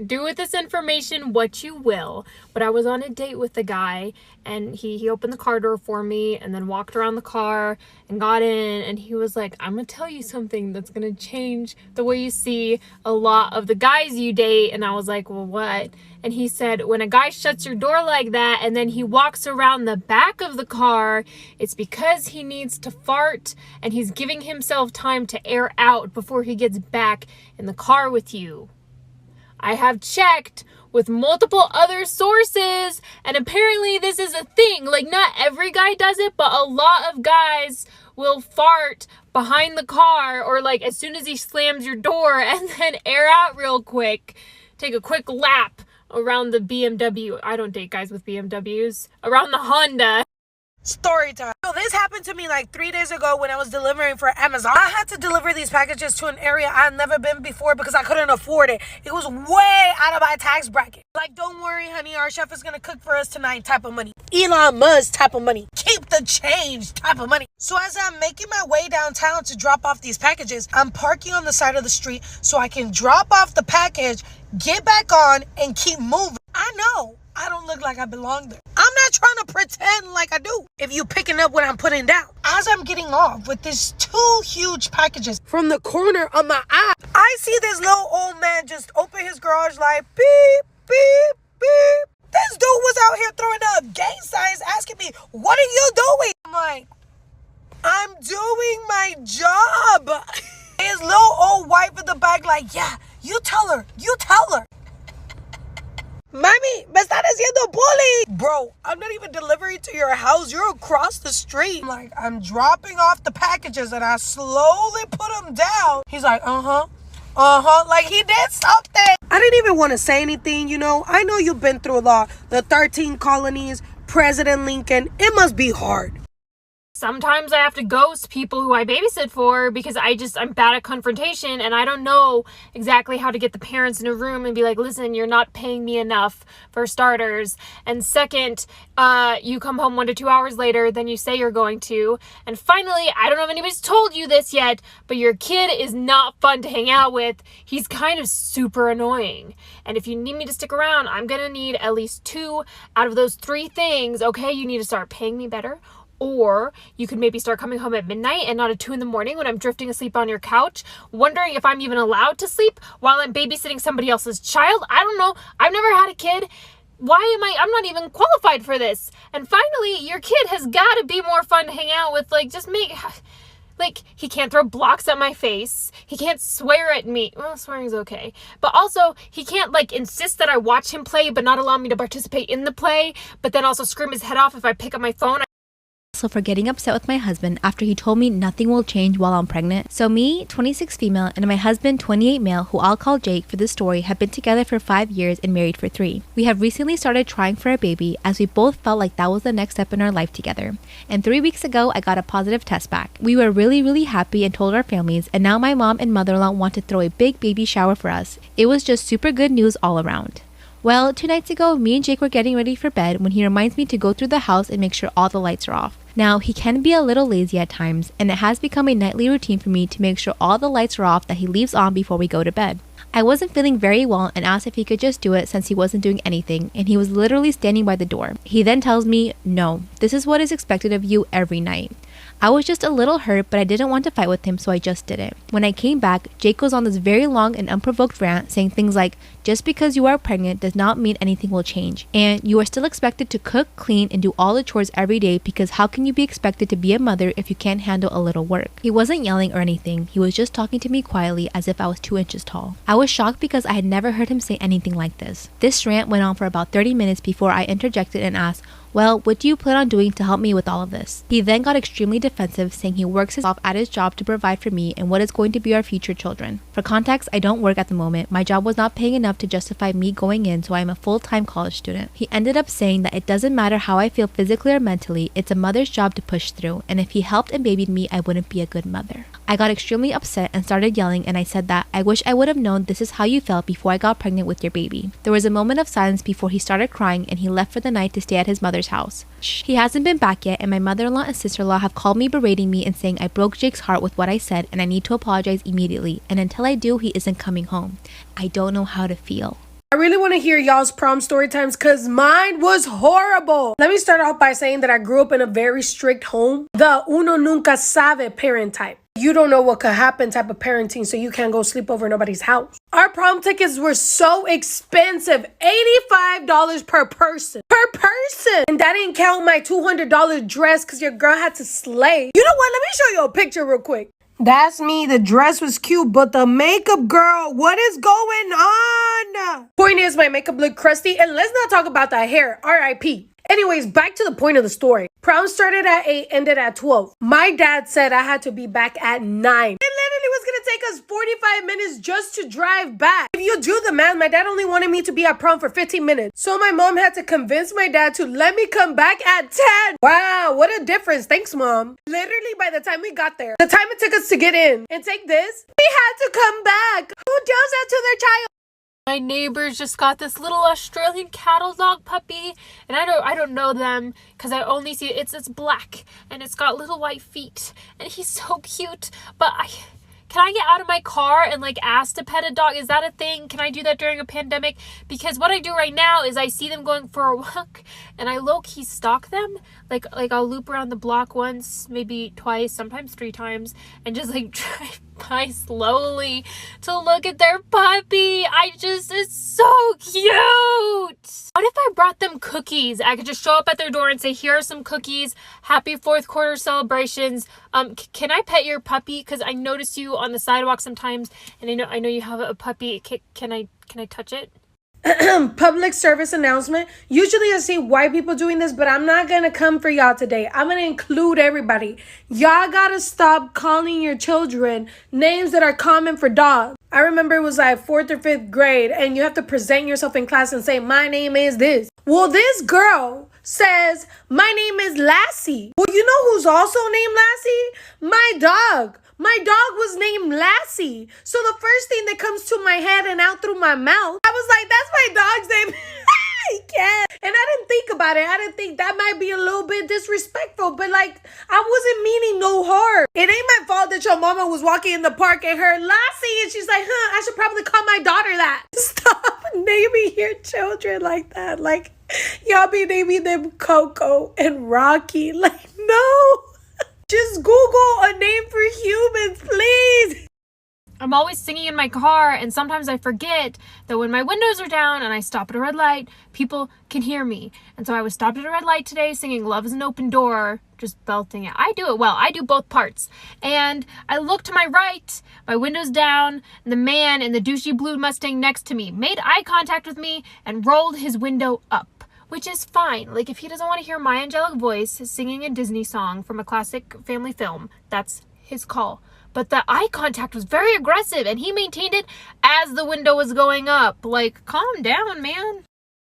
do with this information what you will, but I was on a date with the guy, and he opened the car door for me and then walked around the car and got in, and he was like, I'm gonna tell you something that's gonna change the way you see a lot of the guys you date. And I was like, well, what? And he said, when a guy shuts your door like that and then he walks around the back of the car, it's because he needs to fart and he's giving himself time to air out before he gets back in the car with you. I have checked with multiple other sources, and apparently this is a thing. Like, not every guy does it, but a lot of guys will fart behind the car, or like as soon as he slams your door, and then air out real quick. Take a quick lap around the BMW. I don't date guys with BMWs. Around the Honda. Story time. So this happened to me like 3 days ago when I was delivering for Amazon. I had to deliver these packages to an area I'd never been before because I couldn't afford it. It was way out of my tax bracket. Like, don't worry, honey, our chef is gonna cook for us tonight type of money. Elon Musk type of money. Keep the change type of money. So as I'm making my way downtown to drop off these packages, I'm parking on the side of the street so I can drop off the package, get back on, and keep moving. I know I don't look like I belong there. I'm not trying to pretend like I do. If you picking up what I'm putting down. As I'm getting off with these 2 huge packages from the corner of my eye, I see this little old man just open his garage light. Beep, beep, beep. This dude was out here throwing up gang signs asking me, what are you doing? I'm like, I'm doing my job. His little old wife in the back like, yeah, you tell her. Mami, me están haciendo bullying. Bro, I'm not even delivering to your house. You're across the street. Like, I'm dropping off the packages and I slowly put them down. He's like, like he did something. I didn't even want to say anything, you know. I know you've been through a lot. The 13 colonies, President Lincoln. It must be hard. Sometimes I have to ghost people who I babysit for because I'm bad at confrontation, and I don't know exactly how to get the parents in a room and be like, listen, you're not paying me enough for starters. And second, you come home 1 to 2 hours later than you say you're going to. And finally, I don't know if anybody's told you this yet, but your kid is not fun to hang out with. He's kind of super annoying. And if you need me to stick around, I'm going to need at least 2 out of those 3 things. Okay, you need to start paying me better. Or you could maybe start coming home at midnight and not at 2 a.m. when I'm drifting asleep on your couch, wondering if I'm even allowed to sleep while I'm babysitting somebody else's child. I don't know. I've never had a kid. I'm not even qualified for this. And finally, your kid has got to be more fun to hang out with. He can't throw blocks at my face. He can't swear at me. Well, swearing's okay. But also, he can't, insist that I watch him play but not allow me to participate in the play, but then also scream his head off if I pick up my phone. So for getting upset with my husband after he told me nothing will change while I'm pregnant. So me, 26 female, and my husband, 28 male, who I'll call Jake for this story, have been together for 5 years and married for 3. We have recently started trying for a baby as we both felt like that was the next step in our life together. And 3 weeks ago, I got a positive test back. We were really happy and told our families, and now my mom and mother-in-law want to throw a big baby shower for us. It was just super good news all around. Well, 2 nights ago, me and Jake were getting ready for bed when he reminds me to go through the house and make sure all the lights are off. Now, he can be a little lazy at times, and it has become a nightly routine for me to make sure all the lights are off that he leaves on before we go to bed. I wasn't feeling very well and asked if he could just do it since he wasn't doing anything, and he was literally standing by the door. He then tells me, no, this is what is expected of you every night. I was just a little hurt, but I didn't want to fight with him, so I just did it. When I came back, Jake goes on this very long and unprovoked rant saying things like, just because you are pregnant does not mean anything will change, and you are still expected to cook, clean, and do all the chores every day because how can you be expected to be a mother if you can't handle a little work? He wasn't yelling or anything, he was just talking to me quietly as if I was 2 inches tall. I was shocked because I had never heard him say anything like this. This rant went on for about 30 minutes before I interjected and asked, well, what do you plan on doing to help me with all of this? He then got extremely defensive, saying he works his off at his job to provide for me and what is going to be our future children. For context, I don't work at the moment. My job was not paying enough to justify me going in, so I am a full-time college student. He ended up saying that it doesn't matter how I feel physically or mentally, it's a mother's job to push through, and if he helped and babied me, I wouldn't be a good mother. I got extremely upset and started yelling, and I said that I wish I would have known this is how you felt before I got pregnant with your baby. There was a moment of silence before he started crying and he left for the night to stay at his mother's house. He hasn't been back yet, and my mother-in-law and sister-in-law have called me berating me and saying I broke Jake's heart with what I said and I need to apologize immediately, and until I do, he isn't coming home. I don't know how to feel. I really want to hear y'all's prom story times because mine was horrible. Let me start off by saying that I grew up in a very strict home. The uno nunca sabe parent type. You don't know what could happen type of parenting, so you can't go sleep over nobody's house. Our prom tickets were so expensive. $85 per person. Per person! And that didn't count my $200 dress because your girl had to slay. You know what? Let me show you a picture real quick. That's me. The dress was cute, but the makeup, girl, what is going on? Point is, my makeup looked crusty, and let's not talk about that hair. R.I.P. Anyways, back to the point of the story. Prom started at 8, ended at 12. My dad said I had to be back at 9. It literally was gonna take us 45 minutes just to drive back. If you do the math, my dad only wanted me to be at prom for 15 minutes. So my mom had to convince my dad to let me come back at 10. Wow, what a difference. Thanks, Mom. Literally, by the time we got there, the time it took us to get in and take this, we had to come back. Who does that to their child? My neighbors just got this little Australian cattle dog puppy, and I don't know them because I only see it's black and it's got little white feet, and he's so cute. But can I get out of my car and like ask to pet a dog? Is that a thing? Can I do that during a pandemic? Because what I do right now is I see them going for a walk and I low-key stalk them. Like I'll loop around the block once, maybe twice, sometimes 3 times, and just like drive by slowly to look at their puppy. It's so cute. What if I brought them cookies? I could just show up at their door and say, here are some cookies. Happy 4th quarter celebrations. Can I pet your puppy? Because I notice you on the sidewalk sometimes, and I know you have a puppy. Can I touch it? Public service announcement. Usually I see white people doing this, but I'm not gonna come for y'all today. I'm gonna include everybody. Y'all gotta stop calling your children names that are common for dogs. I remember it was like 4th or 5th grade, and you have to present yourself in class and say, my name is this. Well, this girl says, my name is Lassie. Well, you know who's also named Lassie? My dog. My dog was named Lassie. So the first thing that comes to my head and out through my mouth, I was like, that's my dog's name. I can't. And I didn't think about it. I didn't think that might be a little bit disrespectful, but like, I wasn't meaning no harm. It ain't my fault that your mama was walking in the park and heard Lassie and she's like, I should probably call my daughter that. Stop naming your children like that. Like, y'all be naming them Coco and Rocky. Like, no. Just Google a name for humans, please. I'm always singing in my car, and sometimes I forget that when my windows are down and I stop at a red light, people can hear me. And so I was stopped at a red light today singing Love is an Open Door, just belting it. I do it well. I do both parts. And I look to my right, my window's down, and the man in the douchey blue Mustang next to me made eye contact with me and rolled his window up. Which is fine. Like, if he doesn't want to hear my angelic voice singing a Disney song from a classic family film, that's his call. But the eye contact was very aggressive, and he maintained it as the window was going up. Like, calm down, man.